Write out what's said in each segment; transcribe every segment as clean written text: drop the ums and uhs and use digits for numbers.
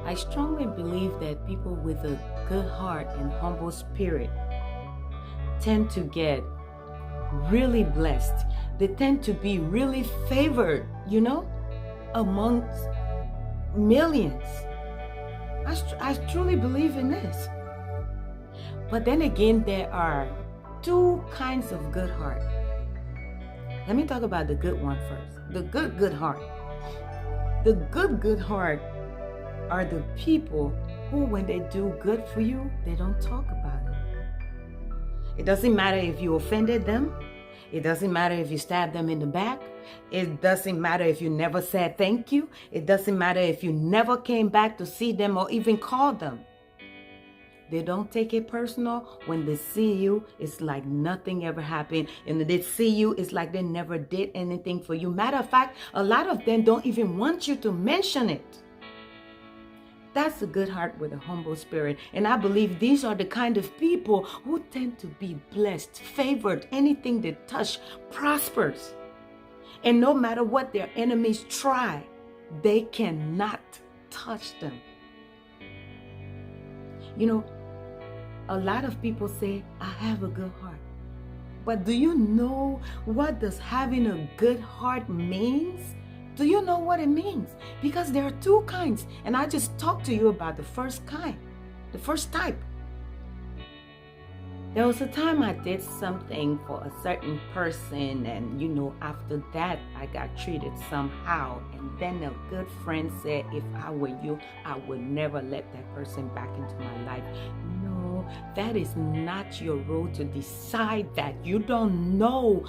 I strongly believe that people with a good heart and humble spirit tend to get really blessed. They tend to be really favored, amongst millions. I truly believe in this. But then again, there are two kinds of good heart. Let me talk about the good one first. The good heart. The good heart are the people who, when they do good for you, they don't talk about it. It doesn't matter if you offended them. It doesn't matter if you stabbed them in the back. It doesn't matter if you never said thank you. It doesn't matter if you never came back to see them or even called them. They don't take it personal. When they see you, it's like nothing ever happened. And they see you, it's like they never did anything for you. Matter of fact, a lot of them don't even want you to mention it. That's a good heart with a humble spirit. And I believe these are the kind of people who tend to be blessed, favored. Anything they touch prospers. And no matter what their enemies try, they cannot touch them. A lot of people say, I have a good heart. But do you know what does having a good heart means? Do you know what it means? Because there are two kinds. And I just talked to you about the first kind, the first type. There was a time I did something for a certain person, and after that I got treated somehow. And then a good friend said, if I were you, I would never let that person back into my life. No, that is not your role to decide that. You don't know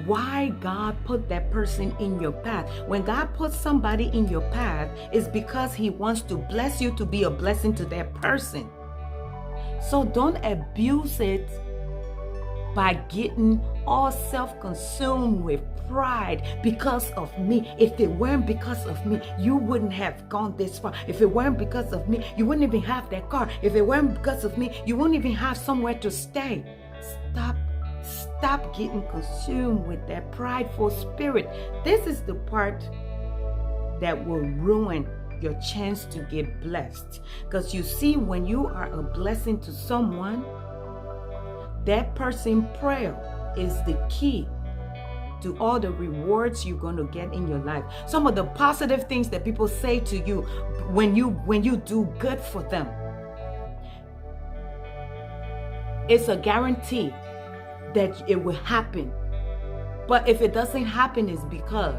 why God put that person in your path. When God puts somebody in your path, it's because He wants to bless you to be a blessing to that person. So don't abuse it by getting all self-consumed with pride because of me. If it weren't because of me, you wouldn't have gone this far. If it weren't because of me, you wouldn't even have that car. If it weren't because of me, you wouldn't even have somewhere to stay. Stop getting consumed with that prideful spirit. This is the part that will ruin your chance to get blessed. Because you see, when you are a blessing to someone, that person's prayer is the key to all the rewards you're going to get in your life. Some of the positive things that people say to you when you do good for them, it's a guarantee that it will happen. But if it doesn't happen, it's because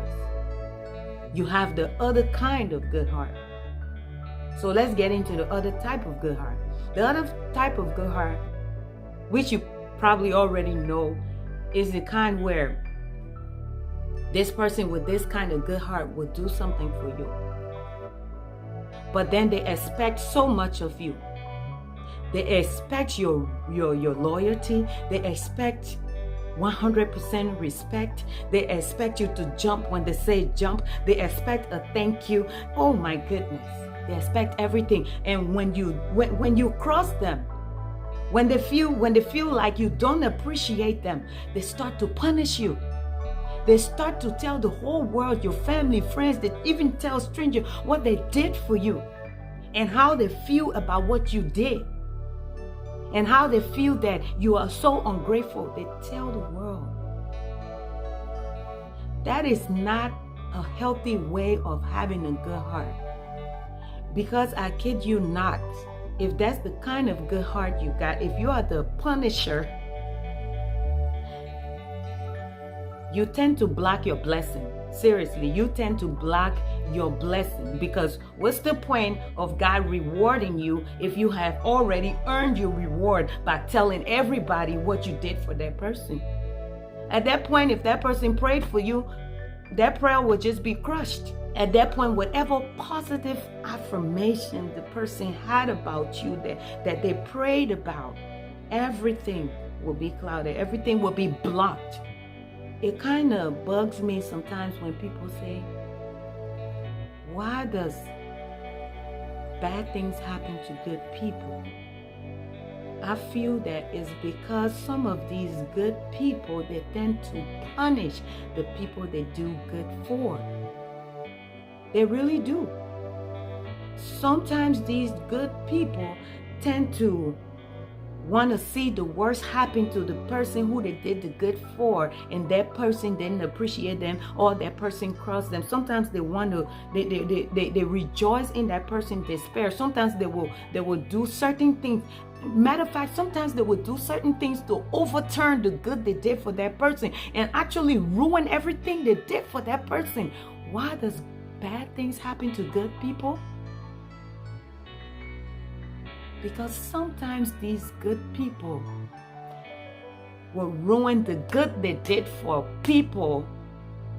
you have the other kind of good heart. So let's get into the other type of good heart. The other type of good heart, which you probably already know, is the kind where this person with this kind of good heart will do something for you. But then they expect so much of you. They expect your loyalty. They expect 100% respect. They expect you to jump when they say jump. They expect a thank you. Oh my goodness. They expect everything. And when you cross them, when they feel like you don't appreciate them, they start to punish you. They start to tell the whole world, your family, friends, they even tell strangers what they did for you and how they feel about what you did. And how they feel that you are so ungrateful. They tell the world. That is not a healthy way of having a good heart. Because I kid you not, if that's the kind of good heart you got, if you are the punisher, you tend to block your blessing. Seriously, you tend to block your blessing, because what's the point of God rewarding you if you have already earned your reward by telling everybody what you did for that person? At that point, if that person prayed for you, that prayer will just be crushed. At that point, whatever positive affirmation the person had about you that they prayed about, everything will be clouded. Everything will be blocked. It kind of bugs me sometimes when people say, why does bad things happen to good people? I feel that it's because some of these good people, they tend to punish the people they do good for. They really do. sometimes these good people tend to want to see the worst happen to the person who they did the good for, and that person didn't appreciate them, or that person crossed them. Sometimes they want to, they rejoice in that person's despair. Sometimes they will do certain things. Matter of fact, sometimes they will do certain things to overturn the good they did for that person and actually ruin everything they did for that person. Why does bad things happen to good people? Because sometimes these good people will ruin the good they did for people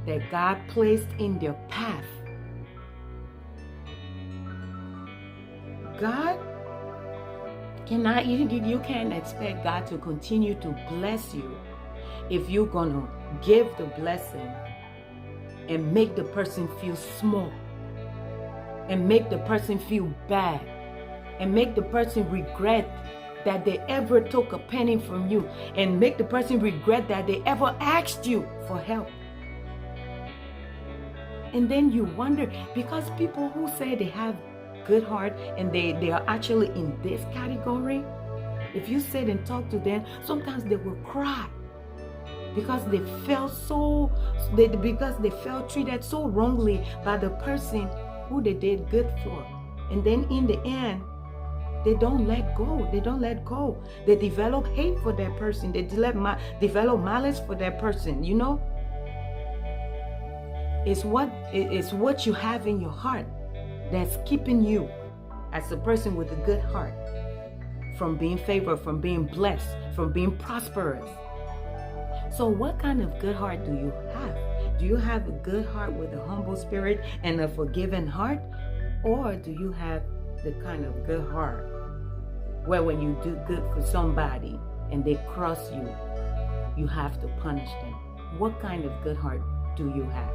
that God placed in their path. God cannot, you can't expect God to continue to bless you if you're gonna give the blessing and make the person feel small, and make the person feel bad, and make the person regret that they ever took a penny from you, and make the person regret that they ever asked you for help. And then you wonder, because people who say they have good heart and they are actually in this category, if you sit and talk to them, sometimes they will cry because they felt treated so wrongly by the person who they did good for. And then in the end, they don't let go. They don't let go. They develop hate for that person. They develop malice for that person. You know, it's what you have in your heart that's keeping you, as a person with a good heart, from being favored, from being blessed, from being prosperous. So what kind of good heart do you have? Do you have a good heart with a humble spirit and a forgiving heart? Or do you have the kind of good heart where when you do good for somebody and they cross you, you have to punish them? What kind of good heart do you have?